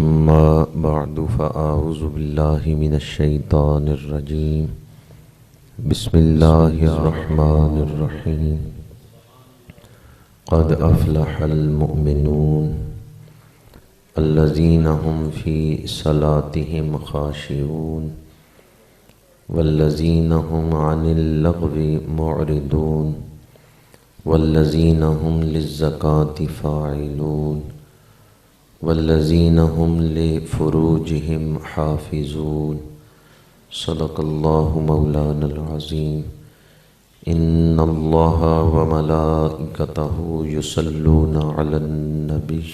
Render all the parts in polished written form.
أما بعد فأعوذ بالله من الشيطان الرجيم. بسم الله الرحمن الرحيم. قد أفلح المؤمنون الذين هم في صلاتهم خاشعون والذين هم عن اللغو معرضون والذين هم للزكاة فاعلون والذين هم لفروجهم حافظون. صدق الله مولانا العظيم. إن الله وملائكته يصلون على النبي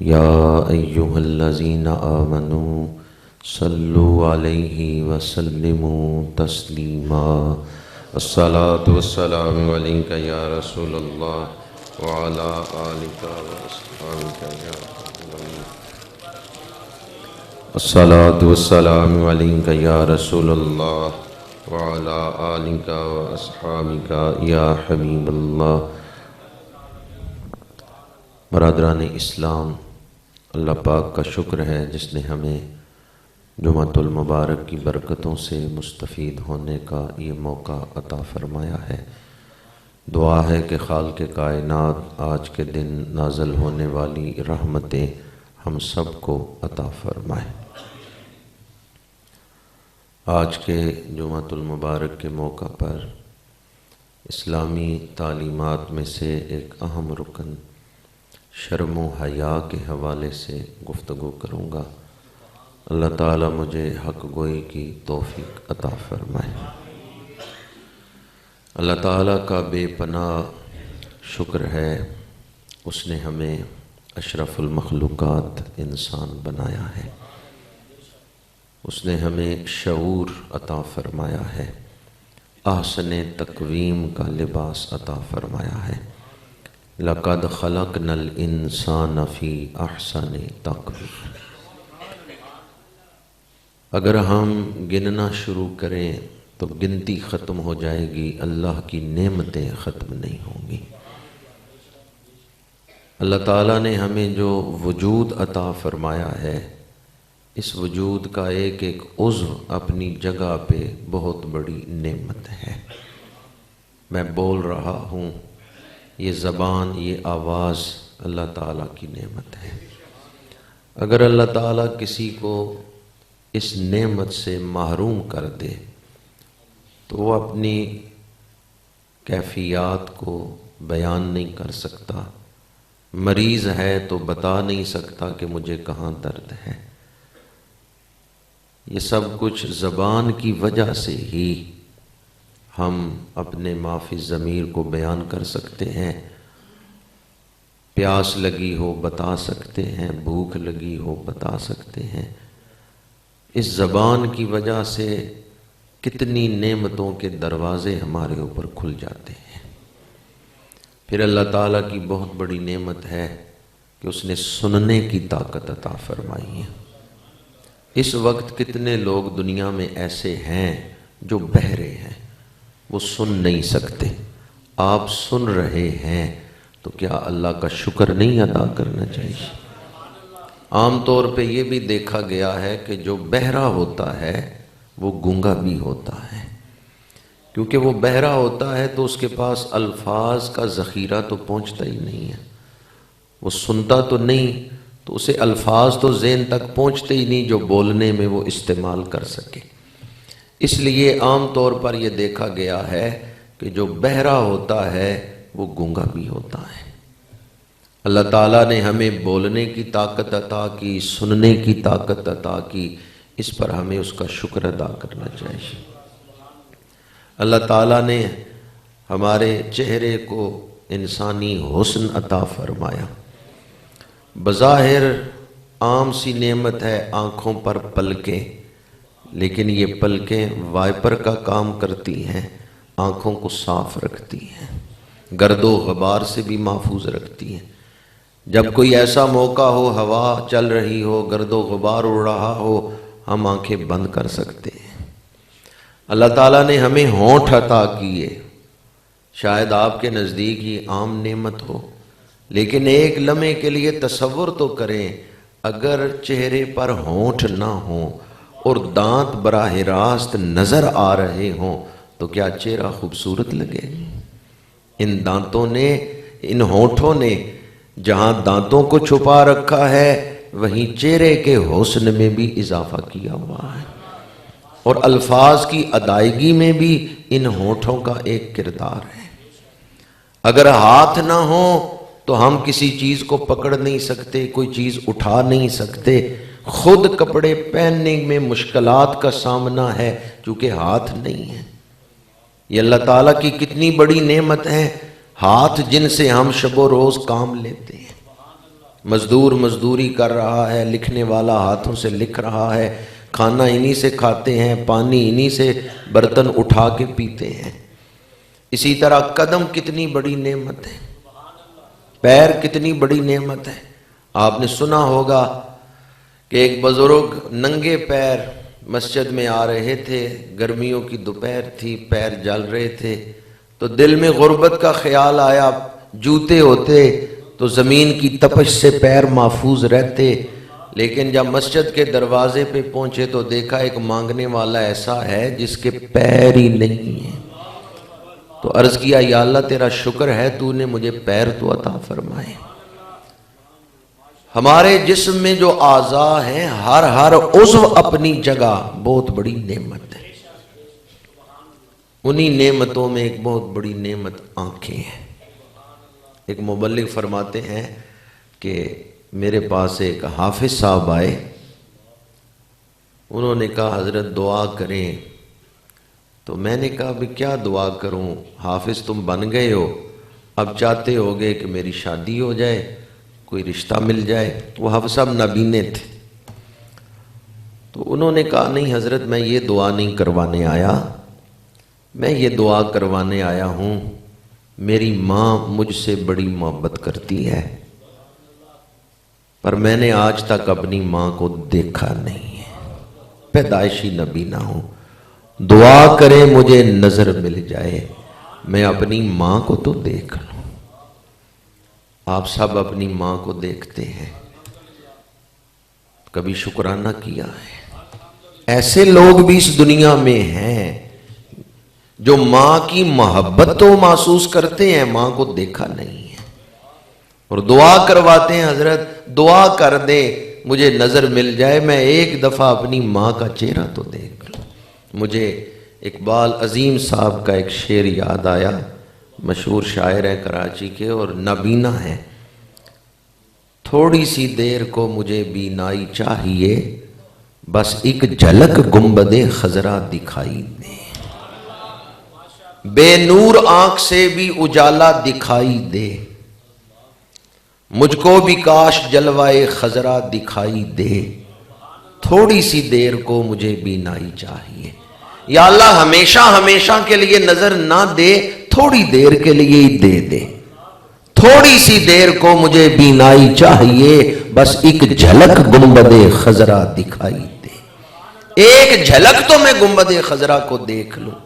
يا أيها الذين آمنوا صلوا عليه وسلموا تسليما. الصلاة والسلام عليك يا رسول الله وعلى آلك وأصحابك يا الصلاة والسلام عليك يا رسول الله وعلى آلك وأصحابك يا حبيب اللہ. برادران اسلام، اللہ پاک کا شکر ہے جس نے ہمیں جمعۃ المبارک کی برکتوں سے مستفید ہونے کا یہ موقع عطا فرمایا ہے. دعا ہے کہ خالق کائنات آج کے دن نازل ہونے والی رحمتیں ہم سب کو عطا فرمائے. آج کے جمعۃ المبارک کے موقع پر اسلامی تعلیمات میں سے ایک اہم رکن شرم و حیا کے حوالے سے گفتگو کروں گا. اللہ تعالیٰ مجھے حق گوئی کی توفیق عطا فرمائے. اللہ تعالیٰ کا بے پناہ شکر ہے، اس نے ہمیں اشرف المخلوقات انسان بنایا ہے. اس نے ہمیں شعور عطا فرمایا ہے، احسن تقویم کا لباس عطا فرمایا ہے. لَقَدْ خَلَقْنَا الْإِنسَانَ فِي أَحْسَنِ تَقْوِيمٍ. اگر ہم گننا شروع کریں تو گنتی ختم ہو جائے گی، اللہ کی نعمتیں ختم نہیں ہوں گی. اللہ تعالیٰ نے ہمیں جو وجود عطا فرمایا ہے، اس وجود کا ایک ایک عضو اپنی جگہ پہ بہت بڑی نعمت ہے. میں بول رہا ہوں، یہ زبان، یہ آواز اللہ تعالیٰ کی نعمت ہے. اگر اللہ تعالیٰ کسی کو اس نعمت سے محروم کر دے تو وہ اپنی کیفیات کو بیان نہیں کر سکتا. مریض ہے تو بتا نہیں سکتا کہ مجھے کہاں درد ہے. یہ سب کچھ زبان کی وجہ سے ہی ہم اپنے ما فی الضمیر کو بیان کر سکتے ہیں. پیاس لگی ہو بتا سکتے ہیں، بھوک لگی ہو بتا سکتے ہیں. اس زبان کی وجہ سے کتنی نعمتوں کے دروازے ہمارے اوپر کھل جاتے ہیں. پھر اللہ تعالیٰ کی بہت بڑی نعمت ہے کہ اس نے سننے کی طاقت عطا فرمائی ہے. اس وقت کتنے لوگ دنیا میں ایسے ہیں جو بہرے ہیں، وہ سن نہیں سکتے. آپ سن رہے ہیں تو کیا اللہ کا شکر نہیں ادا کرنا چاہیے؟ عام طور پہ یہ بھی دیکھا گیا ہے کہ جو بہرا ہوتا ہے وہ گونگا بھی ہوتا ہے. کیونکہ وہ بہرا ہوتا ہے تو اس کے پاس الفاظ کا ذخیرہ تو پہنچتا ہی نہیں ہے. وہ سنتا تو نہیں تو اسے الفاظ تو ذہن تک پہنچتے ہی نہیں جو بولنے میں وہ استعمال کر سکے. اس لیے عام طور پر یہ دیکھا گیا ہے کہ جو بہرا ہوتا ہے وہ گونگا بھی ہوتا ہے. اللہ تعالیٰ نے ہمیں بولنے کی طاقت عطا کی، سننے کی طاقت عطا کی. اس پر ہمیں اس کا شکر ادا کرنا چاہیے. اللہ تعالیٰ نے ہمارے چہرے کو انسانی حسن عطا فرمایا. بظاہر عام سی نعمت ہے آنکھوں پر پلکیں، لیکن یہ پلکیں وائپر کا کام کرتی ہیں، آنکھوں کو صاف رکھتی ہیں، گرد و غبار سے بھی محفوظ رکھتی ہیں. جب کوئی ایسا موقع ہو، ہوا چل رہی ہو، گرد و غبار اڑ رہا ہو، ہم آنکھیں بند کر سکتے ہیں. اللہ تعالیٰ نے ہمیں ہونٹ عطا کیے. شاید آپ کے نزدیک یہ عام نعمت ہو، لیکن ایک لمحے کے لیے تصور تو کریں، اگر چہرے پر ہونٹ نہ ہوں اور دانت براہ راست نظر آ رہے ہوں تو کیا چہرہ خوبصورت لگے؟ ان دانتوں نے، ان ہونٹوں نے جہاں دانتوں کو چھپا رکھا ہے وہیں چہرے کے حسن میں بھی اضافہ کیا ہوا ہے، اور الفاظ کی ادائیگی میں بھی ان ہونٹوں کا ایک کردار ہے۔ اگر ہاتھ نہ ہو تو ہم کسی چیز کو پکڑ نہیں سکتے، کوئی چیز اٹھا نہیں سکتے، خود کپڑے پہننے میں مشکلات کا سامنا ہے چونکہ ہاتھ نہیں ہے۔ یہ اللہ تعالیٰ کی کتنی بڑی نعمت ہے، ہاتھ جن سے ہم شب و روز کام لیتے ہیں۔ مزدور مزدوری کر رہا ہے، لکھنے والا ہاتھوں سے لکھ رہا ہے، کھانا انہی سے کھاتے ہیں، پانی انہی سے برتن اٹھا کے پیتے ہیں۔ اسی طرح قدم کتنی بڑی نعمت ہے، پیر کتنی بڑی نعمت ہے۔ آپ نے سنا ہوگا کہ ایک بزرگ ننگے پیر مسجد میں آ رہے تھے، گرمیوں کی دوپہر تھی، پیر جل رہے تھے، تو دل میں غربت کا خیال آیا، جوتے ہوتے تو زمین کی تپش سے پیر محفوظ رہتے، لیکن جب مسجد کے دروازے پہ پہنچے تو دیکھا ایک مانگنے والا ایسا ہے جس کے پیر ہی نہیں ہیں۔ تو عرض کیا یا اللہ تیرا شکر ہے تو نے مجھے پیر تو عطا فرمائے۔ ہمارے جسم میں جو اعضاء ہیں ہر عضو اپنی جگہ بہت بڑی نعمت ہے۔ انہی نعمتوں میں ایک بہت بڑی نعمت آنکھیں ہیں۔ ایک مبلغ فرماتے ہیں کہ میرے پاس ایک حافظ صاحب آئے، انہوں نے کہا حضرت دعا کریں، تو میں نے کہا بھی کیا دعا کروں، حافظ تم بن گئے ہو، اب چاہتے ہوگے کہ میری شادی ہو جائے، کوئی رشتہ مل جائے۔ وہ حافظ صاحب نابینے تھے، تو انہوں نے کہا نہیں حضرت میں یہ دعا نہیں کروانے آیا، میں یہ دعا کروانے آیا ہوں میری ماں مجھ سے بڑی محبت کرتی ہے، پر میں نے آج تک اپنی ماں کو دیکھا نہیں ہے، پیدائشی نابینا ہوں، دعا کرے مجھے نظر مل جائے، میں اپنی ماں کو تو دیکھ لوں۔ آپ سب اپنی ماں کو دیکھتے ہیں، کبھی شکرانہ کیا ہے؟ ایسے لوگ بھی اس دنیا میں ہیں جو ماں کی محبت تو محسوس کرتے ہیں، ماں کو دیکھا نہیں ہے، اور دعا کرواتے ہیں حضرت دعا کر دے مجھے نظر مل جائے، میں ایک دفعہ اپنی ماں کا چہرہ تو دیکھ لوں۔ مجھے اقبال عظیم صاحب کا ایک شعر یاد آیا، مشہور شاعر ہیں کراچی کے اور نابینا ہیں۔ تھوڑی سی دیر کو مجھے بینائی چاہیے، بس ایک جھلک گنبد خضرا دکھائی دے، بے نور آنکھ سے بھی اجالا دکھائی دے، مجھ کو بھی کاش جلوائے خضرا دکھائی دے، تھوڑی سی دیر کو مجھے بینائی چاہیے۔ یا اللہ ہمیشہ ہمیشہ کے لیے نظر نہ دے، تھوڑی دیر کے لیے ہی دے دے، تھوڑی سی دیر کو مجھے بینائی چاہیے، بس ایک جھلک گنبد خضرا دکھائی دے، ایک جھلک تو میں گنبد خضرا کو دیکھ لوں۔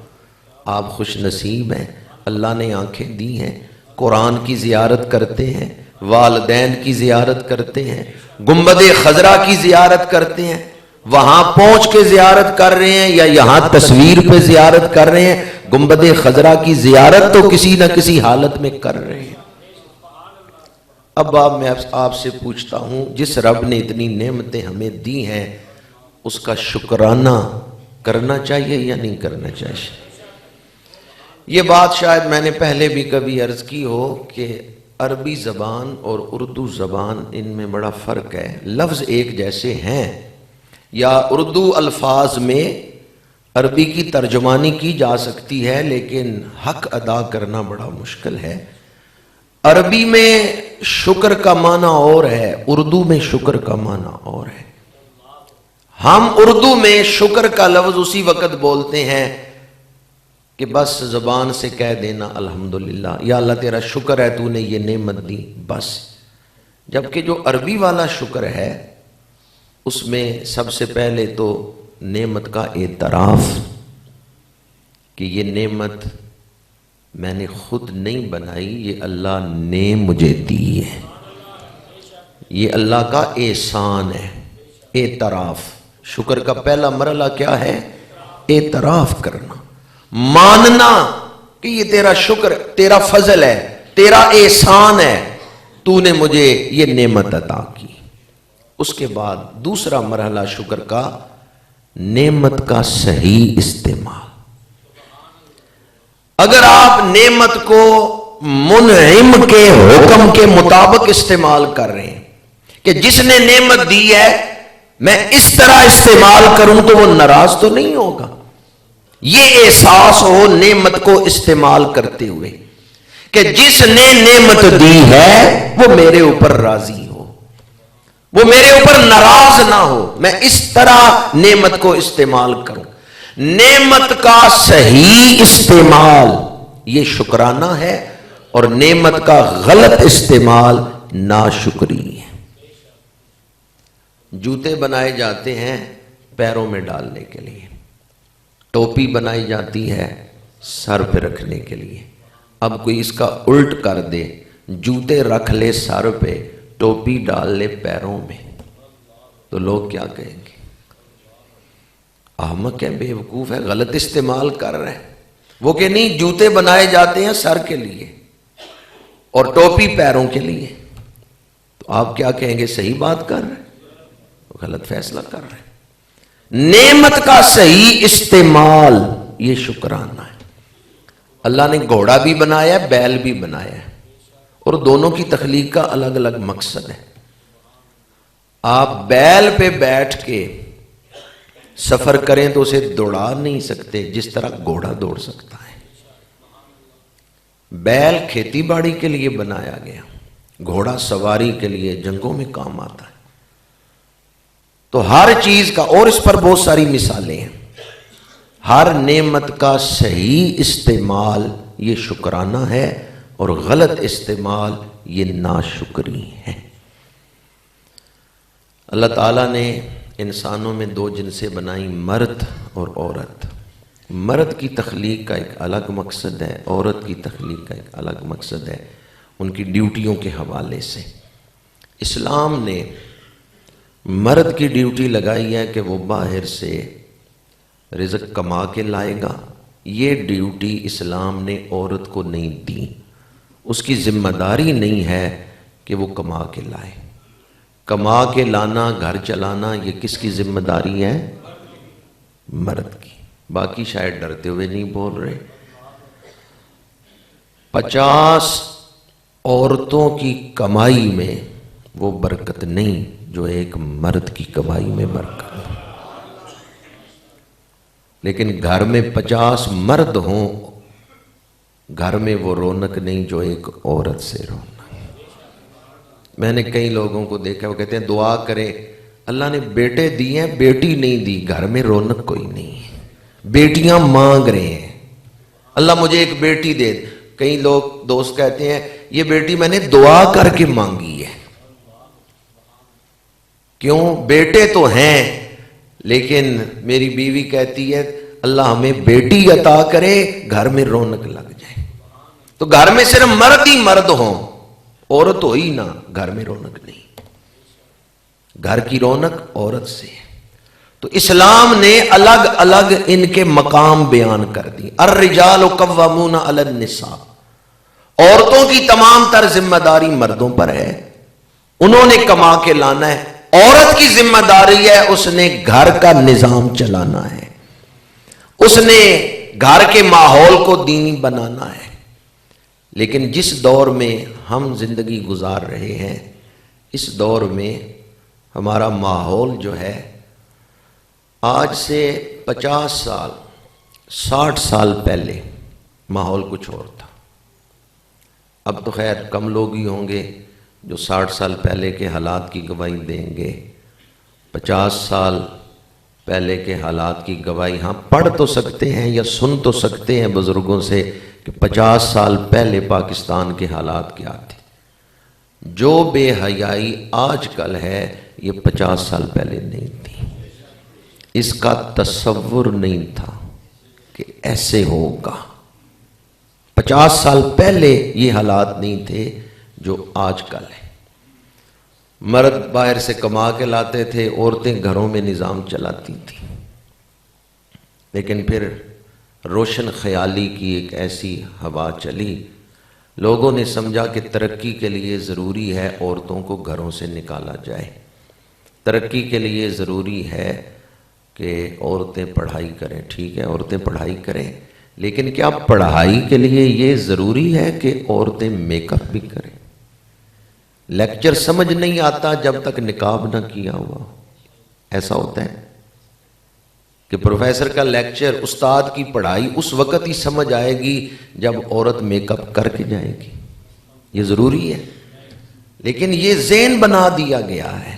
آپ خوش نصیب ہیں، اللہ نے آنکھیں دی ہیں، قرآن کی زیارت کرتے ہیں، والدین کی زیارت کرتے ہیں، گنبد خضرا کی زیارت کرتے ہیں، وہاں پہنچ کے زیارت کر رہے ہیں یا یہاں تصویر پہ زیارت کر رہے ہیں، گنبد خضرا کی زیارت تو کسی نہ کسی حالت میں کر رہے ہیں۔ اب میں آپ سے پوچھتا ہوں، جس رب نے اتنی نعمتیں ہمیں دی ہیں اس کا شکرانہ کرنا چاہیے یا نہیں کرنا چاہیے؟ یہ بات شاید میں نے پہلے بھی کبھی عرض کی ہو کہ عربی زبان اور اردو زبان ان میں بڑا فرق ہے، لفظ ایک جیسے ہیں، یا اردو الفاظ میں عربی کی ترجمانی کی جا سکتی ہے لیکن حق ادا کرنا بڑا مشکل ہے۔ عربی میں شکر کا معنی اور ہے، اردو میں شکر کا معنی اور ہے۔ ہم اردو میں شکر کا لفظ اسی وقت بولتے ہیں کہ بس زبان سے کہہ دینا الحمدللہ، یا اللہ تیرا شکر ہے تو نے یہ نعمت دی، بس۔ جبکہ جو عربی والا شکر ہے اس میں سب سے پہلے تو نعمت کا اعتراف کہ یہ نعمت میں نے خود نہیں بنائی، یہ اللہ نے مجھے دی ہے، یہ اللہ کا احسان ہے، اعتراف۔ شکر کا پہلا مرحلہ کیا ہے؟ اعتراف کرنا، ماننا کہ یہ تیرا شکر، تیرا فضل ہے، تیرا احسان ہے، تو نے مجھے یہ نعمت عطا کی۔ اس کے بعد دوسرا مرحلہ شکر کا، نعمت کا صحیح استعمال۔ اگر آپ نعمت کو منعم کے حکم کے مطابق استعمال کر رہے ہیں کہ جس نے نعمت دی ہے میں اس طرح استعمال کروں تو وہ ناراض تو نہیں ہوگا، یہ احساس ہو نعمت کو استعمال کرتے ہوئے کہ جس نے نعمت دی ہے وہ میرے اوپر راضی ہو، وہ میرے اوپر ناراض نہ ہو، میں اس طرح نعمت کو استعمال کروں۔ نعمت کا صحیح استعمال یہ شکرانہ ہے، اور نعمت کا غلط استعمال ناشکری ہے۔ جوتے بنائے جاتے ہیں پیروں میں ڈالنے کے لیے، ٹوپی بنائی جاتی ہے سر پہ رکھنے کے لیے۔ اب کوئی اس کا الٹ کر دے، جوتے رکھ لے سر پہ، ٹوپی ڈال لے پیروں میں، تو لوگ کیا کہیں گے؟ احمق ہے، بے وقوف ہے، غلط استعمال کر رہے ہیں۔ وہ کہ نہیں، جوتے بنائے جاتے ہیں سر کے لیے اور ٹوپی پیروں کے لیے، تو آپ کیا کہیں گے؟ صحیح بات کر رہے ہیں، غلط فیصلہ کر رہے ہیں۔ نعمت کا صحیح استعمال یہ شکرانہ ہے۔ اللہ نے گھوڑا بھی بنایا ہے، بیل بھی بنایا ہے، اور دونوں کی تخلیق کا الگ الگ مقصد ہے۔ آپ بیل پہ بیٹھ کے سفر کریں تو اسے دوڑا نہیں سکتے جس طرح گھوڑا دوڑ سکتا ہے۔ بیل کھیتی باڑی کے لیے بنایا گیا، گھوڑا سواری کے لیے، جنگوں میں کام آتا ہے۔ تو ہر چیز کا، اور اس پر بہت ساری مثالیں ہیں، ہر نعمت کا صحیح استعمال یہ شکرانہ ہے، اور غلط استعمال یہ ناشکری ہے۔ اللہ تعالیٰ نے انسانوں میں دو جنسیں بنائی، مرد اور عورت۔ مرد کی تخلیق کا ایک الگ مقصد ہے، عورت کی تخلیق کا ایک الگ مقصد ہے، ان کی ڈیوٹیوں کے حوالے سے۔ اسلام نے مرد کی ڈیوٹی لگائی ہے کہ وہ باہر سے رزق کما کے لائے گا، یہ ڈیوٹی اسلام نے عورت کو نہیں دی۔ اس کی ذمہ داری نہیں ہے کہ وہ کما کے لائے۔ کما کے لانا، گھر چلانا، یہ کس کی ذمہ داری ہے؟ مرد کی۔ باقی شاید ڈرتے ہوئے نہیں بول رہے۔ 50 عورتوں کی کمائی میں وہ برکت نہیں جو ایک مرد کی کمائی میں برکت ہے۔ لیکن گھر میں 50 مرد ہوں، گھر میں وہ رونق نہیں جو ایک عورت سے رونق۔ میں نے کئی لوگوں کو دیکھا، وہ کہتے ہیں دعا کریں، اللہ نے بیٹے دی ہیں، بیٹی نہیں دی، گھر میں رونق کوئی نہیں ہے، بیٹیاں مانگ رہے ہیں، اللہ مجھے ایک بیٹی دے۔ کئی لوگ دوست کہتے ہیں یہ بیٹی میں نے دعا کر کے مانگی ہے۔ کیوں؟ بیٹے تو ہیں، لیکن میری بیوی کہتی ہے اللہ ہمیں بیٹی عطا کرے، گھر میں رونق لگ جائے۔ تو گھر میں صرف مرد ہی مرد ہوں، عورت ہو ہی نہ، گھر میں رونق نہیں۔ گھر کی رونق عورت سے ہے۔ تو اسلام نے الگ الگ ان کے مقام بیان کر دی۔ الرجال قوامون علی النساء، عورتوں کی تمام تر ذمہ داری مردوں پر ہے، انہوں نے کما کے لانا ہے۔ عورت کی ذمہ داری ہے اس نے گھر کا نظام چلانا ہے، اس نے گھر کے ماحول کو دینی بنانا ہے۔ لیکن جس دور میں ہم زندگی گزار رہے ہیں، اس دور میں ہمارا ماحول جو ہے، آج سے 50 سال 60 سال پہلے ماحول کچھ اور تھا۔ اب تو خیر کم لوگ ہی ہوں گے جو 60 سال پہلے کے حالات کی گواہی دیں گے۔ 50 سال پہلے کے حالات کی گواہی ہاں پڑھ تو سکتے ہیں یا سن تو سکتے ہیں بزرگوں سے کہ 50 سال پہلے پاکستان کے حالات کیا تھے۔ جو بے حیائی آج کل ہے یہ 50 سال پہلے نہیں تھی۔ اس کا تصور نہیں تھا کہ ایسے ہوگا۔ 50 سال پہلے یہ حالات نہیں تھے جو آج کل ہے۔ مرد باہر سے کما کے لاتے تھے، عورتیں گھروں میں نظام چلاتی تھیں. لیکن پھر روشن خیالی کی ایک ایسی ہوا چلی، لوگوں نے سمجھا کہ ترقی کے لیے ضروری ہے عورتوں کو گھروں سے نکالا جائے، ترقی کے لیے ضروری ہے کہ عورتیں پڑھائی کریں. ٹھیک ہے، عورتیں پڑھائی کریں، لیکن کیا پڑھائی کے لیے یہ ضروری ہے کہ عورتیں میک اپ بھی کریں؟ لیکچر سمجھ نہیں آتا جب تک نقاب نہ کیا ہوا. ایسا ہوتا ہے کہ پروفیسر کا لیکچر، استاد کی پڑھائی اس وقت ہی سمجھ آئے گی جب عورت میک اپ کر کے جائے گی. یہ ضروری ہے، لیکن یہ ذہن بنا دیا گیا ہے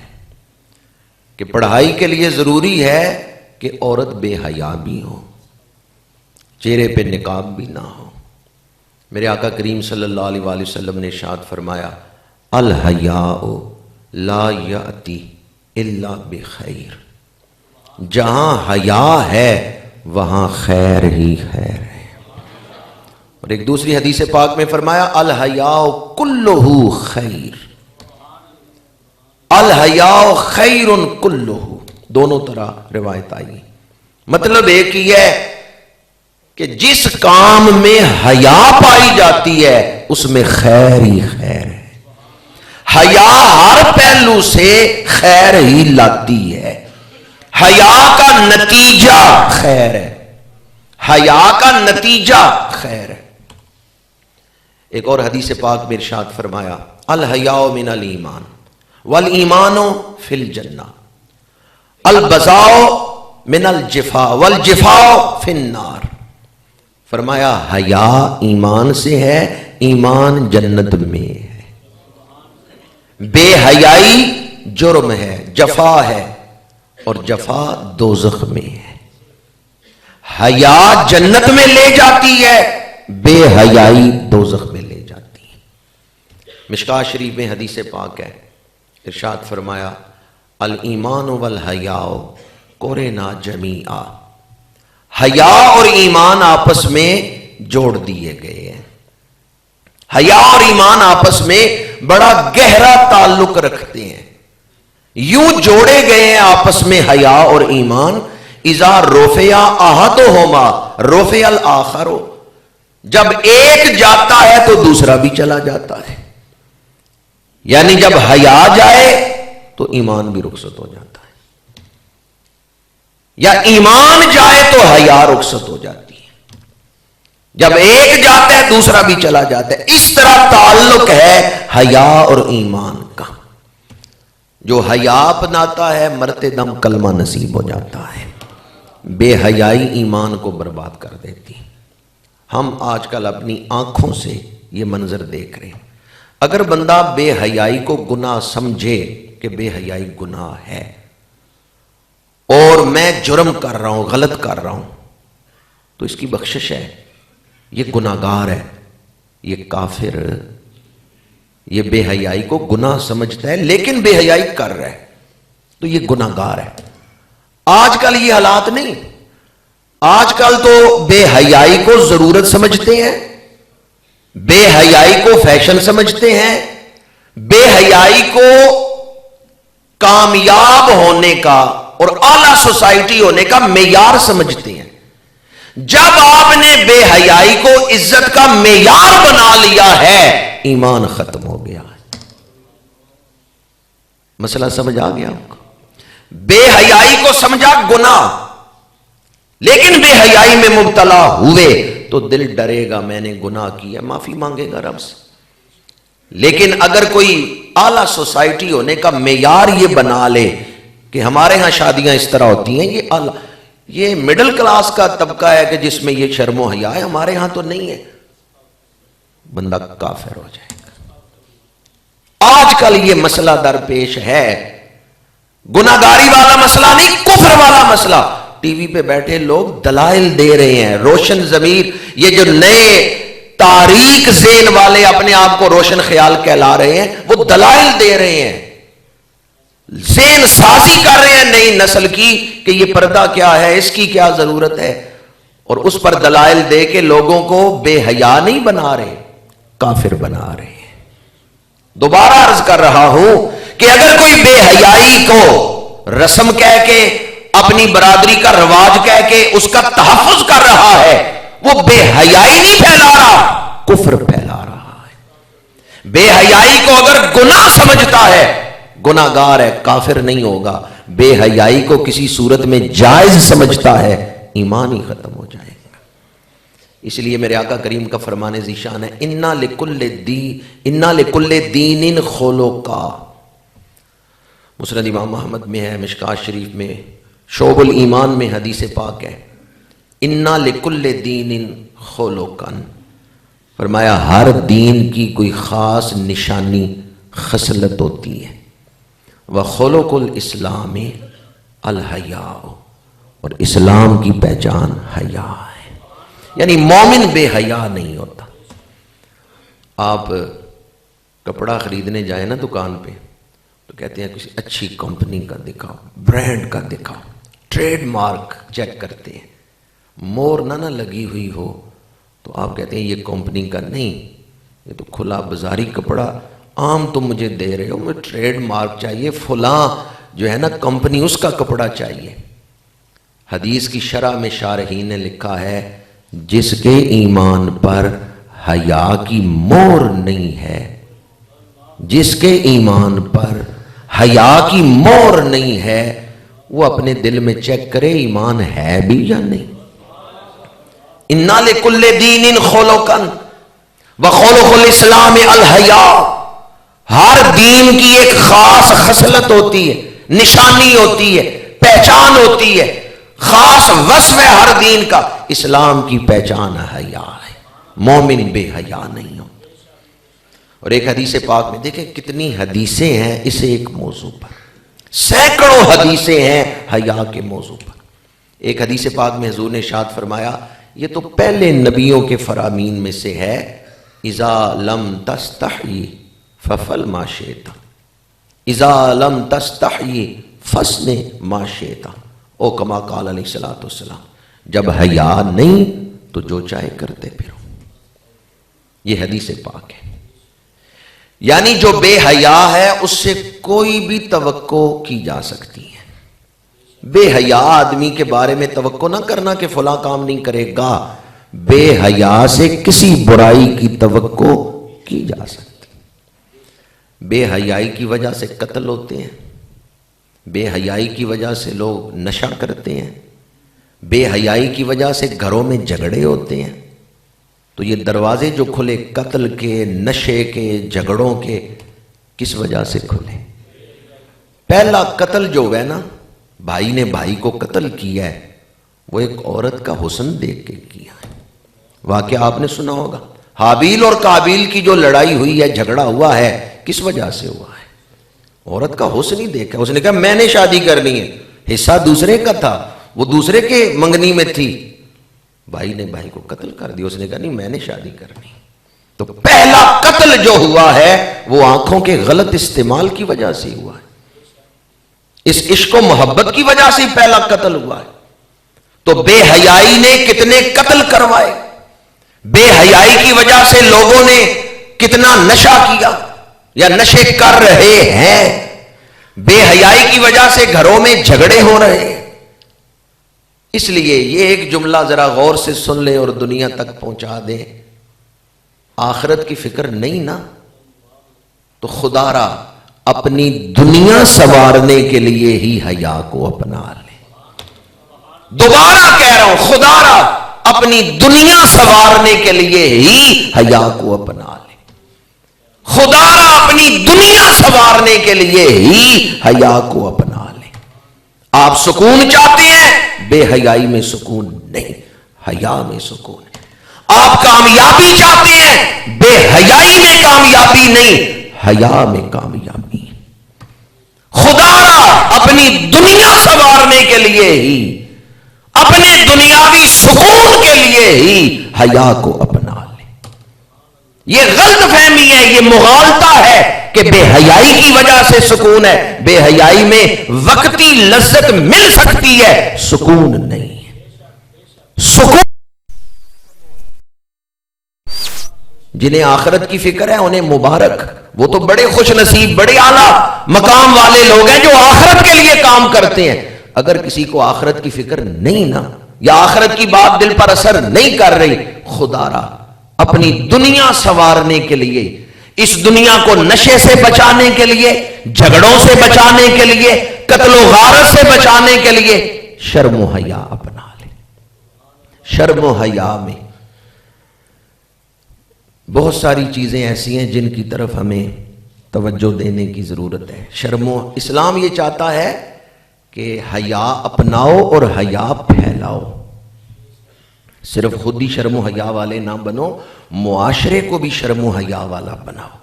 کہ پڑھائی کے لیے ضروری ہے کہ عورت بے حیا بھی ہو، چہرے پہ نقاب بھی نہ ہو. میرے آقا کریم صلی اللہ علیہ وآلہ وسلم نے ارشاد فرمایا، الحیاء لا یأتی الا بخیر. جہاں حیا ہے وہاں خیر ہی خیر ہے. اور ایک دوسری حدیث پاک میں فرمایا، الحیاء کلہ خیر، الحیاء خیر کلہ. دونوں طرح روایت آئی. مطلب ایک ہی ہے کہ جس کام میں حیا پائی جاتی ہے اس میں خیر ہی خیر ہے. حیا ہر پہلو سے خیر ہی لاتی ہے. حیا کا نتیجہ خیر ہے، حیا کا نتیجہ خیر ہے. ایک اور حدیث پاک میں ارشاد فرمایا، الحیاء من الایمان والایمان فی الجنہ، البذاء من الجفاء والجفاء فی النار. فرمایا حیا ایمان سے ہے، ایمان جنت میں ہے. بے حیائی جرم ہے، جفا ہے، اور جفا دوزخ میں ہے. حیا جنت میں لے جاتی ہے، بے حیائی دوزخ میں لے جاتی ہے. مشکاۃ شریف میں حدیث پاک ہے، ارشاد فرمایا، الایمان والحیاء قرنا جمیعا. حیا اور ایمان آپس میں جوڑ دیے گئے ہیں. حیا اور ایمان آپس میں بڑا گہرا تعلق رکھتے ہیں، یوں جوڑے گئے ہیں آپس میں حیا اور ایمان. اذا رفع احدہما رفع الآخر. جب ایک جاتا ہے تو دوسرا بھی چلا جاتا ہے. یعنی جب حیا جائے تو ایمان بھی رخصت ہو جاتا ہے، یا ایمان جائے تو حیا رخصت ہو جاتی ہے. جب ایک جاتا ہے دوسرا بھی چلا جاتا ہے. اس طرح تعلق ہے حیا اور ایمان کا. جو حیا اپناتا ہے مرتے دم کلمہ نصیب ہو جاتا ہے. بے حیائی ایمان کو برباد کر دیتی. ہم آج کل اپنی آنکھوں سے یہ منظر دیکھ رہے ہیں. اگر بندہ بے حیائی کو گناہ سمجھے کہ بے حیائی گناہ ہے اور میں جرم کر رہا ہوں، غلط کر رہا ہوں، تو اس کی بخشش ہے. یہ گناہگار ہے، یہ کافر، یہ بے حیائی کو گناہ سمجھتا ہے لیکن بے حیائی کر رہا ہے تو یہ گناہگار ہے. آج کل یہ حالات نہیں. آج کل تو بے حیائی کو ضرورت سمجھتے ہیں، بے حیائی کو فیشن سمجھتے ہیں، بے حیائی کو کامیاب ہونے کا اور اعلیٰ سوسائٹی ہونے کا معیار سمجھتے ہیں. جب آپ نے بے حیائی کو عزت کا معیار بنا لیا ہے، ایمان ختم ہو گیا. مسئلہ سمجھ آ گیا آپ کو؟ بے حیائی کو سمجھا گناہ، لیکن بے حیائی میں مبتلا ہوئے تو دل ڈرے گا میں نے گناہ کیا، معافی مانگے گا رب سے. لیکن اگر کوئی اعلیٰ سوسائٹی ہونے کا معیار یہ بنا لے کہ ہمارے ہاں شادیاں اس طرح ہوتی ہیں، یہ مڈل کلاس کا طبقہ ہے کہ جس میں یہ شرم و حیا ہے، ہمارے ہاں تو نہیں ہے، بندہ کافر ہو جائے گا. آج کل یہ مسئلہ درپیش ہے. گناہگاری والا مسئلہ نہیں، کفر والا مسئلہ. ٹی وی پہ بیٹھے لوگ دلائل دے رہے ہیں، روشن ضمیر، یہ جو نئے تاریک ذہن والے اپنے آپ کو روشن خیال کہلا رہے ہیں، وہ دلائل دے رہے ہیں، ذہن سازی کر رہے ہیں نئی نسل کی کہ یہ پردہ کیا ہے، اس کی کیا ضرورت ہے، اور اس پر دلائل دے کے لوگوں کو بے حیا نہیں بنا رہے، کافر بنا رہے ہیں. دوبارہ عرض کر رہا ہوں کہ اگر کوئی بے حیائی کو رسم کہہ کے، اپنی برادری کا رواج کہہ کے اس کا تحفظ کر رہا ہے، وہ بے حیائی نہیں پھیلا رہا، کفر پھیلا رہا ہے۔ بے حیائی کو اگر گناہ سمجھتا ہے، گناہگار ہے، کافر نہیں ہوگا۔ بے حیائی کو کسی صورت میں جائز سمجھتا ہے، ایمان ہی ختم ہو جائے گا۔ اس لیے میرے آقا کریم کا فرمان ذیشان ہے، اِنَّا لِكُلِّ دِینٍ خُلُقًا۔ مسند امام محمد میں ہے، مشکات شریف میں، شعب الایمان میں حدیث پاک ہے، اِنَّا لِكُلِّ دِینٍ خُلُقًا۔ فرمایا ہر دین کی کوئی خاص نشانی خصلت ہوتی ہے، وَخُلُقُ الْإِسْلَامِ الْحَيَاءُ، اور اسلام کی پہچان حیا ہے، یعنی مومن بے حیا نہیں ہوتا۔ آپ کپڑا خریدنے جائیں نا دکان پہ تو کہتے ہیں کسی اچھی کمپنی کا دکھاؤ، برانڈ کا دکھاؤ، ٹریڈ مارک چیک کرتے ہیں، مور نہ لگی ہوئی ہو تو آپ کہتے ہیں یہ کمپنی کا نہیں، یہ تو کھلا بازاری کپڑا عام تم مجھے دے رہے ہو، مجھے ٹریڈ مارک چاہیے، فلاں جو ہے نا کمپنی اس کا کپڑا چاہیے۔ حدیث کی شرح میں شارحین نے لکھا ہے، جس کے ایمان پر حیا کی مور نہیں ہے، جس کے ایمان پر حیا کی مور نہیں ہے، وہ اپنے دل میں چیک کرے ایمان ہے بھی یا نہیں۔ اِنَّا لِكُلِّ دِینٍ خُلُقًا وَخُلُقُ الْإِسْلَامِ الْحَیَاءُ۔ ہر دین کی ایک خاص خصلت ہوتی ہے، نشانی ہوتی ہے، پہچان ہوتی ہے، خاص وصف ہے ہر دین کا۔ اسلام کی پہچان حیا ہے، مومن بے حیا نہیں ہوتا۔ اور ایک حدیث پاک میں دیکھیں کتنی حدیثیں ہیں اس ایک موضوع پر، سینکڑوں حدیثیں ہیں حیا کے موضوع پر۔ ایک حدیث پاک میں حضور نے ارشاد فرمایا، یہ تو پہلے نبیوں کے فرامین میں سے ہے، اذا لم تستحی ففعل ما شئت، اذا لم تستحی فاصنع ما شئت، او کما قال علیہ الصلوۃ والسلام، جب حیا نہیں تو جو چاہے کرتے پھرو۔ یہ حدیث پاک ہے، یعنی جو بے حیا ہے اس سے کوئی بھی توقع کی جا سکتی ہے۔ بے حیا آدمی کے بارے میں توقع نہ کرنا کہ فلاں کام نہیں کرے گا، بے حیا سے کسی برائی کی توقع کی جا سکتی۔ بے حیائی کی وجہ سے قتل ہوتے ہیں، بے حیائی کی وجہ سے لوگ نشہ کرتے ہیں، بے حیائی کی وجہ سے گھروں میں جھگڑے ہوتے ہیں۔ تو یہ دروازے جو کھلے قتل کے، نشے کے، جھگڑوں کے، کس وجہ سے کھلے؟ پہلا قتل جو ہے نا، بھائی نے بھائی کو قتل کیا ہے، وہ ایک عورت کا حسن دیکھ کے کیا ہے۔ واقعہ آپ نے سنا ہوگا، حابیل اور قابیل کی جو لڑائی ہوئی ہے، جھگڑا ہوا ہے، کس وجہ سے ہوا ہے؟ عورت کا حسن ہی دیکھا، اس نے کہا میں نے شادی کرنی ہے، حصہ دوسرے کا تھا، وہ دوسرے کے منگنی میں تھی، بھائی نے بھائی کو قتل کر دیا، اس نے کہا نہیں میں نے شادی کرنی۔ تو پہلا قتل جو ہوا ہے وہ آنکھوں کے غلط استعمال کی وجہ سے ہوا ہے، اس عشق و محبت کی وجہ سے پہلا قتل ہوا ہے۔ تو بے حیائی نے کتنے قتل کروائے، بے حیائی کی وجہ سے لوگوں نے کتنا نشہ کیا یا نشے کر رہے ہیں، بے حیائی کی وجہ سے گھروں میں جھگڑے ہو رہے ہیں۔ اس لیے یہ ایک جملہ ذرا غور سے سن لیں اور دنیا تک پہنچا دیں، آخرت کی فکر نہیں نا تو خدا را اپنی دنیا سنوارنے کے لیے ہی حیا کو اپنا لیں۔ دوبارہ کہہ رہا ہوں، خدا را اپنی دنیا سنوارنے کے لیے ہی حیا کو اپنا لیں، خدا را اپنی دنیا سنوارنے کے لیے ہی حیا کو اپنا لیں۔ آپ سکون چاہتے ہیں، بے حیائی میں سکون نہیں، حیا میں سکون ہے۔ آپ کامیابی چاہتے ہیں، بے حیائی میں کامیابی نہیں، حیا میں کامیابی۔ خدا را اپنی دنیا سنوارنے کے لیے ہی، اپنے دنیاوی سکون کے لیے ہی حیا کو اپنا لیں۔ یہ غلط فہمی ہے، یہ مغالطہ ہے کہ بے حیائی کی وجہ سے سکون ہے۔ بے حیائی میں وقتی لذت مل سکتی ہے، سکون نہیں ہے۔ سکون جنہیں آخرت کی فکر ہے انہیں مبارک، وہ تو بڑے خوش نصیب، بڑے اعلیٰ مقام والے لوگ ہیں جو آخرت کے لیے کام کرتے ہیں۔ اگر کسی کو آخرت کی فکر نہیں نا، یا آخرت کی بات دل پر اثر نہیں کر رہی، خدا را اپنی دنیا سنوارنے کے لیے، اس دنیا کو نشے سے بچانے کے لیے، جھگڑوں سے بچانے کے لیے، قتل و غارت سے بچانے کے لیے شرم و حیا اپنا لے۔ شرم و حیا میں بہت ساری چیزیں ایسی ہیں جن کی طرف ہمیں توجہ دینے کی ضرورت ہے۔ اسلام یہ چاہتا ہے کہ حیا اپناؤ اور حیا پھیلاؤ، صرف خود ہی شرم و حیا والے نہ بنو، معاشرے کو بھی شرم و حیا والا بناؤ،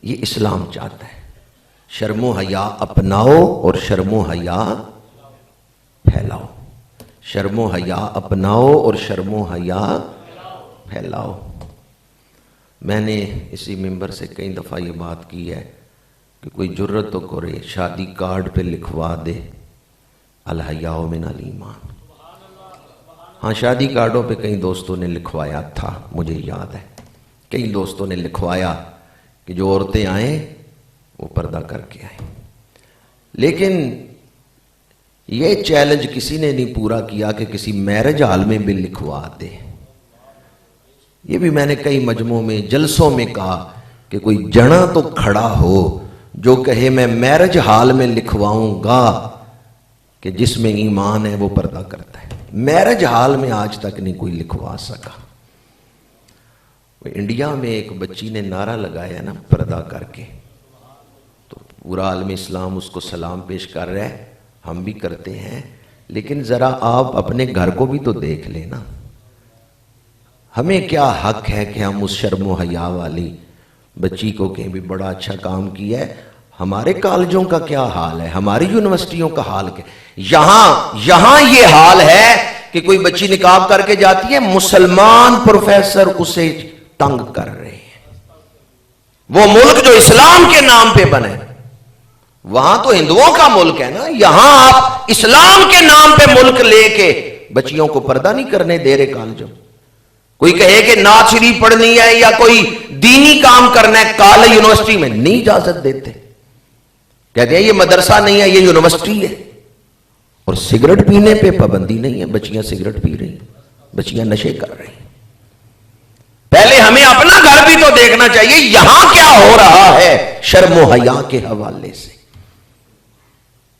یہ اسلام چاہتا ہے۔ شرم و حیا اپناؤ اور شرم و حیا پھیلاؤ، شرم و حیا اپناؤ اور شرم و حیا پھیلاؤ۔ میں نے اسی ممبر سے کئی دفعہ یہ بات کی ہے کہ کوئی جرت تو کرے، شادی کارڈ پہ لکھوا دے الحیاء من الایمان۔ ہاں شادی کارڈوں پہ کئی دوستوں نے لکھوایا تھا، مجھے یاد ہے کئی دوستوں نے لکھوایا کہ جو عورتیں آئیں وہ پردہ کر کے آئیں، لیکن یہ چیلنج کسی نے نہیں پورا کیا کہ کسی میرج ہال میں بھی لکھوا دے۔ یہ بھی میں نے کئی مجمعوں میں جلسوں میں کہا کہ کوئی جنا تو کھڑا ہو جو کہے میں میرج ہال میں لکھواؤں گا کہ جس میں ایمان ہے وہ پردہ کرتا ہے۔ میرج ہال میں آج تک نہیں کوئی لکھوا سکا۔ انڈیا میں ایک بچی نے نعرہ لگایا نا پردہ کر کے، تو پورا عالم اسلام اس کو سلام پیش کر رہا ہے، ہم بھی کرتے ہیں، لیکن ذرا آپ اپنے گھر کو بھی تو دیکھ لیں نا۔ ہمیں کیا حق ہے کہ ہم اس شرم و حیا والی بچی کو کہیں بھی بڑا اچھا کام کیا ہے؟ ہمارے کالجوں کا کیا حال ہے؟ ہماری یونیورسٹیوں کا حال کیا؟ یہاں یہ حال ہے کہ کوئی بچی نقاب کر کے جاتی ہے، مسلمان پروفیسر اسے تنگ کر رہے ہیں۔ وہ ملک جو اسلام کے نام پہ بنے، وہاں تو ہندوؤں کا ملک ہے نا، یہاں آپ اسلام کے نام پہ ملک لے کے بچیوں کو پردہ نہیں کرنے دے رہے کالجوں۔ کوئی کہے کہ نعت شریف پڑھنی ہے یا کوئی دینی کام کرنا ہے، کالج یونیورسٹی میں نہیں اجازت دیتے، کہتے ہیں یہ مدرسہ نہیں ہے، یہ یونیورسٹی ہے۔ اور سگریٹ پینے پہ پابندی نہیں ہے، بچیاں سگریٹ پی رہی ہیں، بچیاں نشے کر رہی ہیں۔ پہلے ہمیں اپنا گھر بھی تو دیکھنا چاہیے، یہاں کیا ہو رہا ہے شرم و حیا کے حوالے سے۔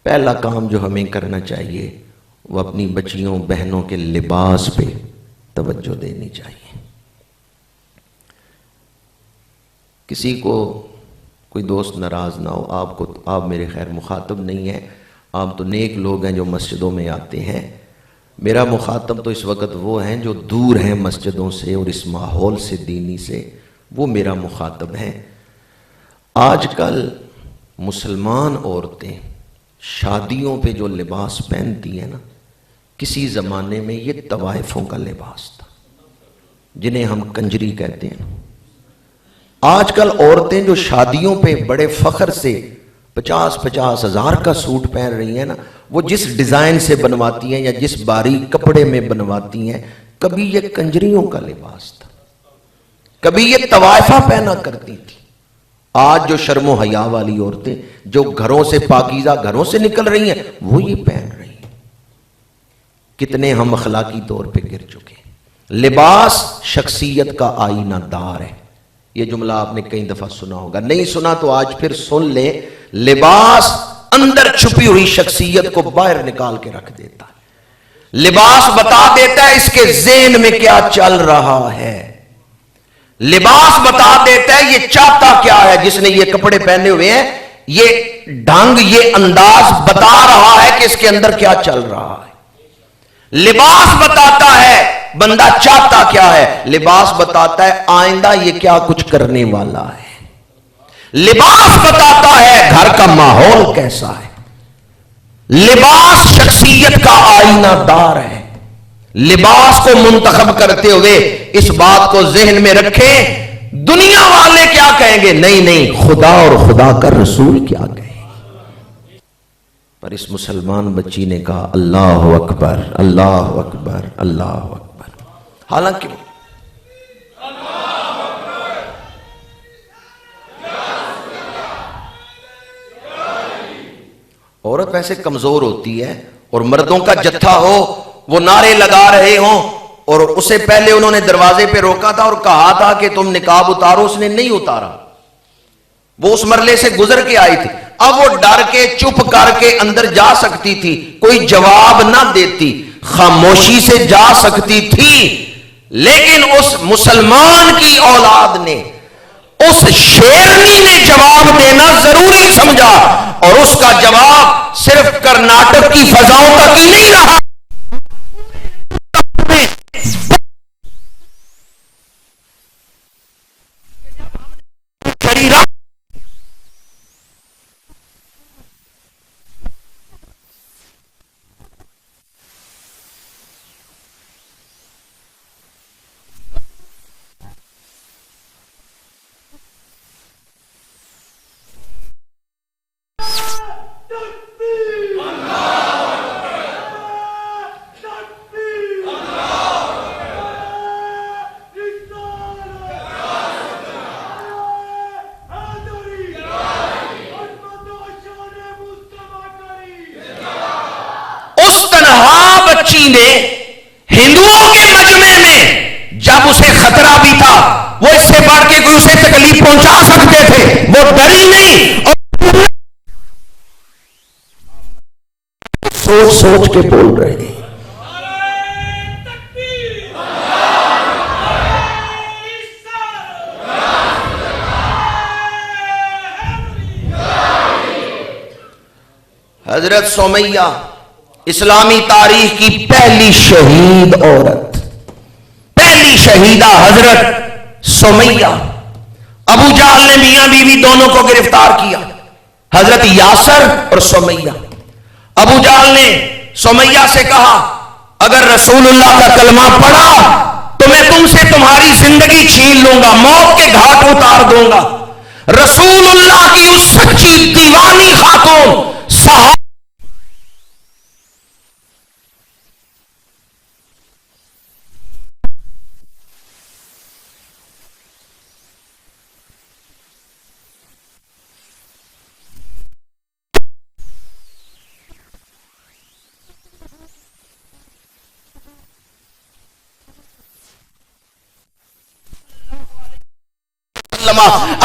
پہلا کام جو ہمیں کرنا چاہیے وہ اپنی بچیوں بہنوں کے لباس پہ توجہ دینی چاہیے۔ کسی کو کوئی دوست ناراض نہ ہو، آپ میرے خیر مخاطب نہیں ہیں، آپ تو نیک لوگ ہیں جو مسجدوں میں آتے ہیں۔ میرا مخاطب تو اس وقت وہ ہیں جو دور ہیں مسجدوں سے اور اس ماحول سے دینی سے، وہ میرا مخاطب ہیں۔ آج کل مسلمان عورتیں شادیوں پہ جو لباس پہنتی ہیں نا، کسی زمانے میں یہ طوائفوں کا لباس تھا جنہیں ہم کنجری کہتے ہیں۔ آج کل عورتیں جو شادیوں پہ بڑے فخر سے 50-50 ہزار کا سوٹ پہن رہی ہیں نا، وہ جس ڈیزائن سے بنواتی ہیں یا جس باریک کپڑے میں بنواتی ہیں، کبھی یہ کنجریوں کا لباس تھا، کبھی یہ طوائفہ پہنا کرتی تھی۔ آج جو شرم و حیا والی عورتیں جو گھروں سے پاکیزہ گھروں سے نکل رہی ہیں، وہ یہ پہن رہی ہیں۔ کتنے ہم اخلاقی طور پہ گر چکے ہیں۔ لباس شخصیت کا آئینہ دار ہے، یہ جملہ آپ نے کئی دفعہ سنا ہوگا، نہیں سنا تو آج پھر سن لیں۔ لباس اندر چھپی ہوئی شخصیت کو باہر نکال کے رکھ دیتا ہے۔ لباس بتا دیتا ہے اس کے ذہن میں کیا چل رہا ہے، لباس بتا دیتا ہے یہ چاہتا کیا ہے۔ جس نے یہ کپڑے پہنے ہوئے ہیں، یہ ڈھنگ، یہ انداز بتا رہا ہے کہ اس کے اندر کیا چل رہا ہے۔ لباس بتاتا ہے بندہ چاہتا کیا ہے، لباس بتاتا ہے آئندہ یہ کیا کچھ کرنے والا ہے، لباس بتاتا ہے گھر کا ماحول کیسا ہے۔ لباس شخصیت کا آئینہ دار ہے۔ لباس کو منتخب کرتے ہوئے اس بات کو ذہن میں رکھیں، دنیا والے کیا کہیں گے، نہیں خدا اور خدا کا رسول کیا کہیں گے۔ پر اس مسلمان بچی نے کہا اللہ اکبر اللہ اکبر اللہ اکبر، حالانکہ عورت ویسے کمزور ہوتی ہے اور مردوں کا جتھا ہو وہ نعرے لگا رہے ہوں اور اسے پہلے انہوں نے دروازے پہ روکا تھا اور کہا تھا کہ تم نقاب اتارو، اس نے نہیں اتارا، وہ اس مرحلے سے گزر کے آئی تھی، اب وہ ڈر کے چپ کر کے اندر جا سکتی تھی، کوئی جواب نہ دیتی، خاموشی سے جا سکتی تھی، لیکن اس مسلمان کی اولاد نے، اس شیرنی نے جواب دینا ضروری سمجھا اور اس کا جواب صرف کرناٹک کی فضاؤں تک ہی نہیں رہا، نے ہندوؤں کے مجمع میں جب اسے خطرہ بھی تھا، وہ اس سے بڑھ کے کوئی اسے تکلیف پہنچا سکتے تھے، وہ ڈری نہیں اور سوچ سوچ کے بول رہے ہیں۔ حضرت سمیہ اسلامی تاریخ کی پہلی شہید عورت، پہلی شہیدہ حضرت سمیہ۔ ابو جہل نے میاں بیوی دونوں کو گرفتار کیا، حضرت یاسر اور سمیہ۔ ابو جہل نے سمیہ سے کہا اگر رسول اللہ کا کلمہ پڑھا تو میں تم سے تمہاری زندگی چھین لوں گا، موت کے گھاٹ اتار دوں گا۔ رسول اللہ کی اس سچی دیوانی خاتون صحابہ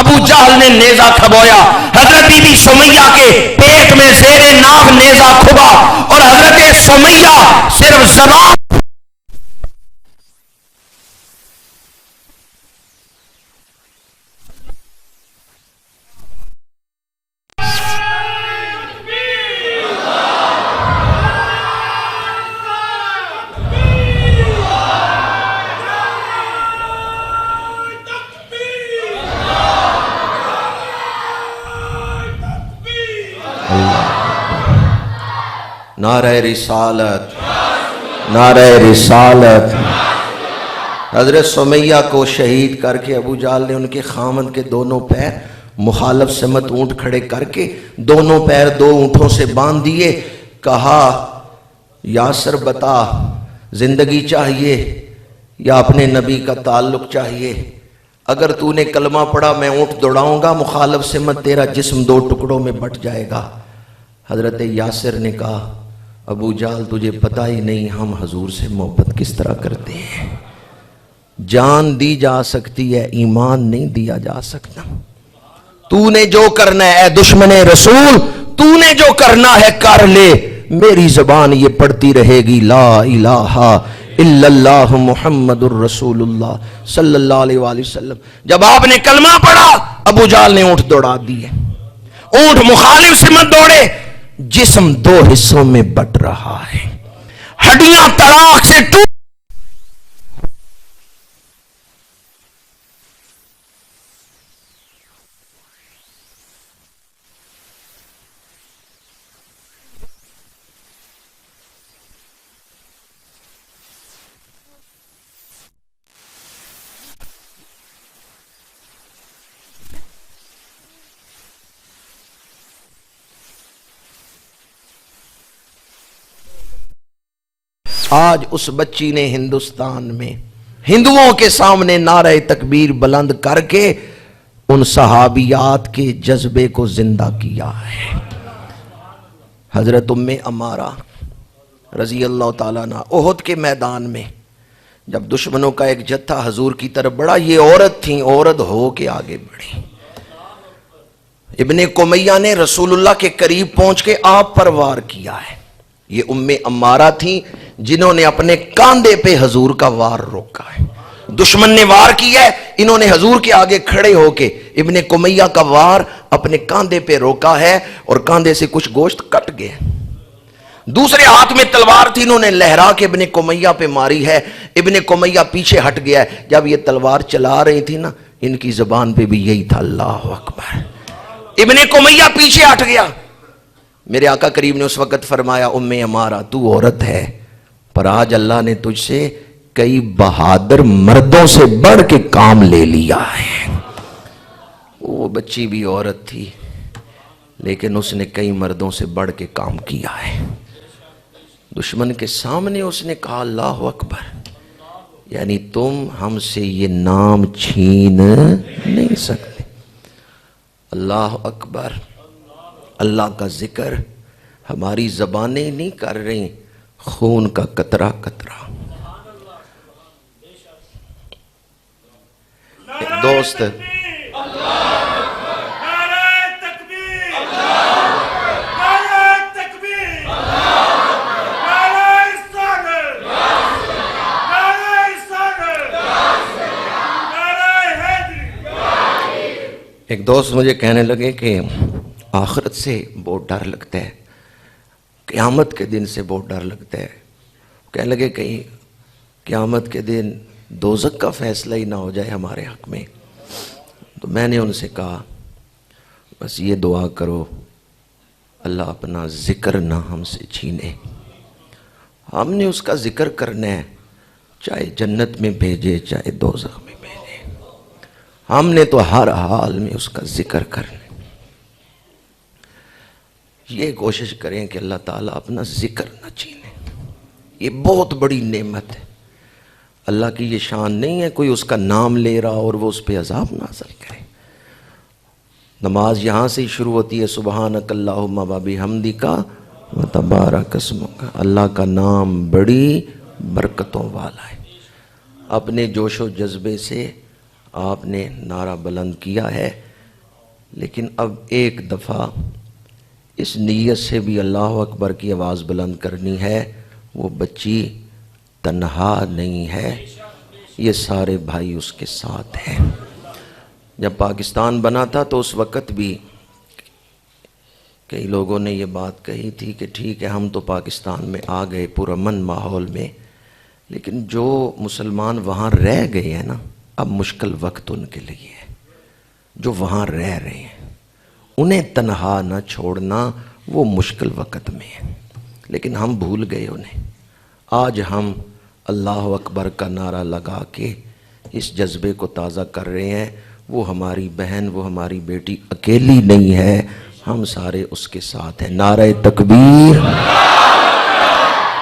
ابو جہل نے نیزہ کھبویا، حضرت بی بی سمیہ کے پیٹ میں زیر ناف نیزہ کھبا اور حضرت سمیہ صرف زبان نعرہ رسالت، نعرہ رسالت۔ حضرت سمیہ کو شہید کر کے ابو جہل نے ان کے خامند کے دونوں پیر مخالف سمت اونٹ کھڑے کر کے دونوں پیر دو اونٹوں سے باندھ دیے، کہا یاسر بتا زندگی چاہیے یا اپنے نبی کا تعلق چاہیے؟ اگر تو نے کلمہ پڑھا میں اونٹ دوڑاؤں گا، مخالف سمت تیرا جسم دو ٹکڑوں میں بٹ جائے گا۔ حضرت یاسر نے کہا ابو جہل تجھے پتہ ہی نہیں ہم حضور سے محبت کس طرح کرتے ہیں، جان دی جا سکتی ہے ایمان نہیں دیا جا سکتا، تو نے جو کرنا ہے اے دشمن رسول، تو نے جو کرنا ہے کر لے، میری زبان یہ پڑھتی رہے گی لا الہ الا اللہ محمد الرسول اللہ صلی اللہ علیہ وآلہ وسلم۔ جب آپ نے کلمہ پڑھا ابو جہل نے اونٹ دوڑا دیے، اونٹ مخالف سمت دوڑے، جسم دو حصوں میں بٹ رہا ہے، ہڈیاں تڑاک سے ٹوٹ۔ آج اس بچی نے ہندوستان میں ہندوؤں کے سامنے نعرہ تکبیر بلند کر کے ان صحابیات کے جذبے کو زندہ کیا ہے۔ حضرت ام عمارہ رضی اللہ تعالیٰ عنہ احد کے میدان میں جب دشمنوں کا ایک جتھا حضور کی طرف بڑھا، یہ عورت تھیں، عورت ہو کے آگے بڑھی. ابن کمیہ نے رسول اللہ کے قریب پہنچ کے آپ پر وار کیا ہے. یہ ام عمارہ تھیں جنہوں نے اپنے کاندھے پہ حضور کا وار روکا ہے. دشمن نے وار کیا ہے، انہوں نے حضور کے آگے کھڑے ہو کے ابن کمیہ کا وار اپنے کاندھے پہ روکا ہے اور کاندھے سے کچھ گوشت کٹ گئے. دوسرے ہاتھ میں تلوار تھی، انہوں نے لہرا کے ابن کمیہ پہ ماری ہے. ابن کمیہ پیچھے ہٹ گیا ہے. جب یہ تلوار چلا رہی تھی نا، ان کی زبان پہ بھی یہی تھا، اللہ اکبر. ابن کمیہ پیچھے ہٹ گیا. میرے آقا کریم نے اس وقت فرمایا، ام عمارہ تو عورت ہے، پر آج اللہ نے تجھ سے کئی بہادر مردوں سے بڑھ کے کام لے لیا ہے. وہ بچی بھی عورت تھی لیکن اس نے کئی مردوں سے بڑھ کے کام کیا ہے. دشمن کے سامنے اس نے کہا اللہ اکبر، یعنی تم ہم سے یہ نام چھین نہیں سکتے. اللہ اکبر. اللہ کا ذکر ہماری زبانیں نہیں کر رہی، خون کا قطرہ قطرہ. ایک دوست مجھے کہنے لگے کہ آخرت سے بہت ڈر لگتا ہے، قیامت کے دن سے بہت ڈر لگتا ہے. کہنے لگے کہیں قیامت کے دن دوزخ کا فیصلہ ہی نہ ہو جائے ہمارے حق میں. تو میں نے ان سے کہا بس یہ دعا کرو اللہ اپنا ذکر نہ ہم سے چھینے. ہم نے اس کا ذکر کرنا ہے، چاہے جنت میں بھیجے چاہے دوزخ میں بھیجے، ہم نے تو ہر حال میں اس کا ذکر کرنا ہے. یہ کوشش کریں کہ اللہ تعالیٰ اپنا ذکر نہ چھینے. یہ بہت بڑی نعمت ہے. اللہ کی یہ شان نہیں ہے کوئی اس کا نام لے رہا اور وہ اس پہ عذاب نازل کرے. نماز یہاں سے ہی شروع ہوتی ہے، سبحانک اللہم و بحمدک و تبارک اسمک. اللہ کا نام بڑی برکتوں والا ہے. اپنے جوش و جذبے سے آپ نے نعرہ بلند کیا ہے، لیکن اب ایک دفعہ اس نیت سے بھی اللہ اکبر کی آواز بلند کرنی ہے، وہ بچی تنہا نہیں ہے، یہ سارے بھائی اس کے ساتھ ہیں. جب پاکستان بنا تھا تو اس وقت بھی کئی لوگوں نے یہ بات کہی تھی کہ ٹھیک ہے ہم تو پاکستان میں آ گئے پرامن ماحول میں، لیکن جو مسلمان وہاں رہ گئے ہیں نا، اب مشکل وقت ان کے لیے ہے. جو وہاں رہ رہے ہیں انہیں تنہا نہ چھوڑنا، وہ مشکل وقت میں ہے. لیکن ہم بھول گئے انہیں. آج ہم اللہ اکبر کا نعرہ لگا کے اس جذبے کو تازہ کر رہے ہیں. وہ ہماری بہن، وہ ہماری بیٹی اکیلی نہیں ہے، ہم سارے اس کے ساتھ ہیں. نعرہ تکبیر،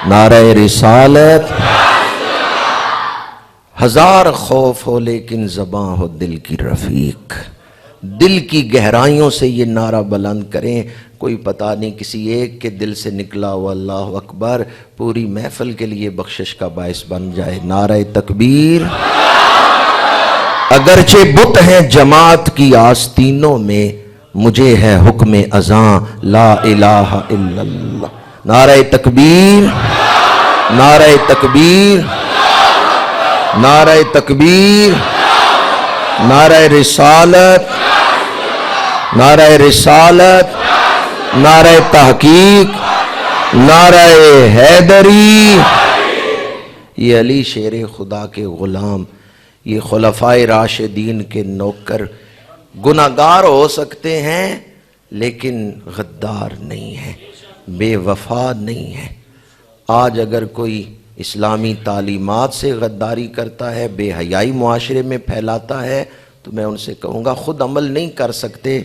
نعرہ رسالت. ہزار خوف ہو لیکن زباں ہو دل کی رفیق. دل کی گہرائیوں سے یہ نعرہ بلند کریں. کوئی پتہ نہیں کسی ایک کے دل سے نکلا ہوا اللہ اکبر پوری محفل کے لیے بخشش کا باعث بن جائے. نعرہ تکبیر. اگرچہ بت ہیں جماعت کی آستینوں میں، مجھے ہے حکم اذاں لا الہ الا اللہ. نعرہ تکبیر، نعرہ تکبیر، نعرہ تکبیر، نعرہ رسالت، نعرہ رسالت، نعرہ تحقیق، نعرہ حیدری. یہ علی شیر خدا کے غلام، یہ خلفائے راشدین کے نوکر گناہگار ہو سکتے ہیں لیکن غدار نہیں ہیں، بے وفا نہیں ہیں. آج اگر کوئی اسلامی تعلیمات سے غداری کرتا ہے، بے حیائی معاشرے میں پھیلاتا ہے، تو میں ان سے کہوں گا خود عمل نہیں کر سکتے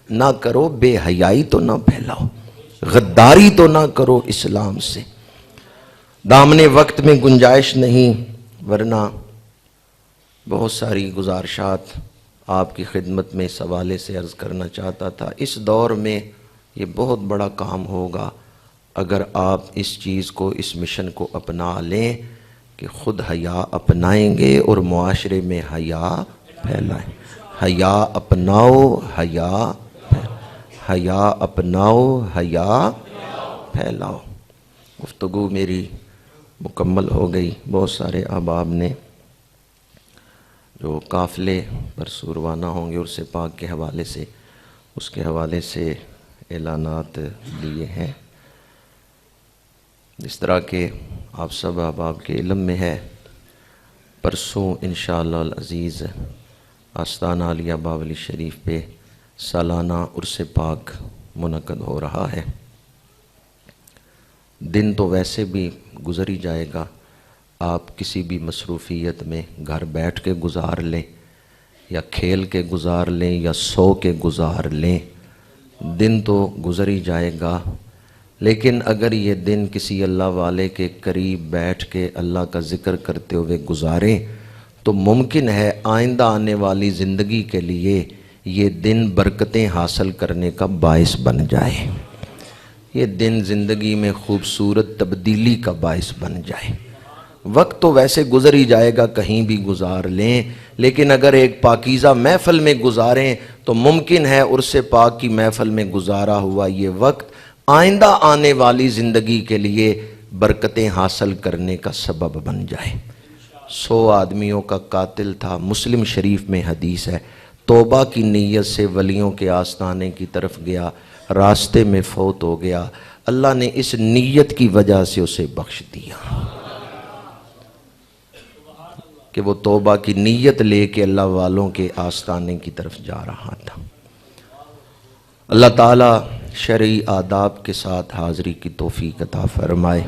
نہ کرو، بے حیائی تو نہ پھیلاؤ، غداری تو نہ کرو اسلام سے. دامن وقت میں گنجائش نہیں، ورنہ بہت ساری گزارشات آپ کی خدمت میں اس حوالے سے عرض کرنا چاہتا تھا. اس دور میں یہ بہت بڑا کام ہوگا. اگر آپ اس چیز کو، اس مشن کو اپنا لیں کہ خود حیا اپنائیں گے اور معاشرے میں حیا پھیلائیں. حیا اپناؤ، حیا اپناؤ، حیا پھیلاؤ. گفتگو میری مکمل ہو گئی. بہت سارے احباب نے جو قافلے پر سوروانہ ہوں گے عرس پاک کے حوالے سے، اس کے حوالے سے اعلانات دیے ہیں. جس طرح کہ آپ سب احباب کے علم میں ہے، پرسوں انشاءاللہ العزیز آستانہ عالیہ باولی شریف پہ سالانہ عرس پاک منعقد ہو رہا ہے. دن تو ویسے بھی گزر ہی جائے گا، آپ کسی بھی مصروفیت میں گھر بیٹھ کے گزار لیں یا کھیل کے گزار لیں یا سو کے گزار لیں، دن تو گزر ہی جائے گا. لیکن اگر یہ دن کسی اللہ والے کے قریب بیٹھ کے اللہ کا ذکر کرتے ہوئے گزاریں تو ممکن ہے آئندہ آنے والی زندگی کے لیے یہ دن برکتیں حاصل کرنے کا باعث بن جائے، یہ دن زندگی میں خوبصورت تبدیلی کا باعث بن جائے. وقت تو ویسے گزر ہی جائے گا، کہیں بھی گزار لیں، لیکن اگر ایک پاکیزہ محفل میں گزاریں تو ممکن ہے عرس پاک کی محفل میں گزارا ہوا یہ وقت آئندہ آنے والی زندگی کے لیے برکتیں حاصل کرنے کا سبب بن جائے. 100 آدمیوں کا قاتل تھا. مسلم شریف میں حدیث ہے، توبہ کی نیت سے ولیوں کے آستانے کی طرف گیا، راستے میں فوت ہو گیا، اللہ نے اس نیت کی وجہ سے اسے بخش دیا کہ وہ توبہ کی نیت لے کے اللہ والوں کے آستانے کی طرف جا رہا تھا. اللہ تعالیٰ شرعی آداب کے ساتھ حاضری کی توفیق عطا فرمائے.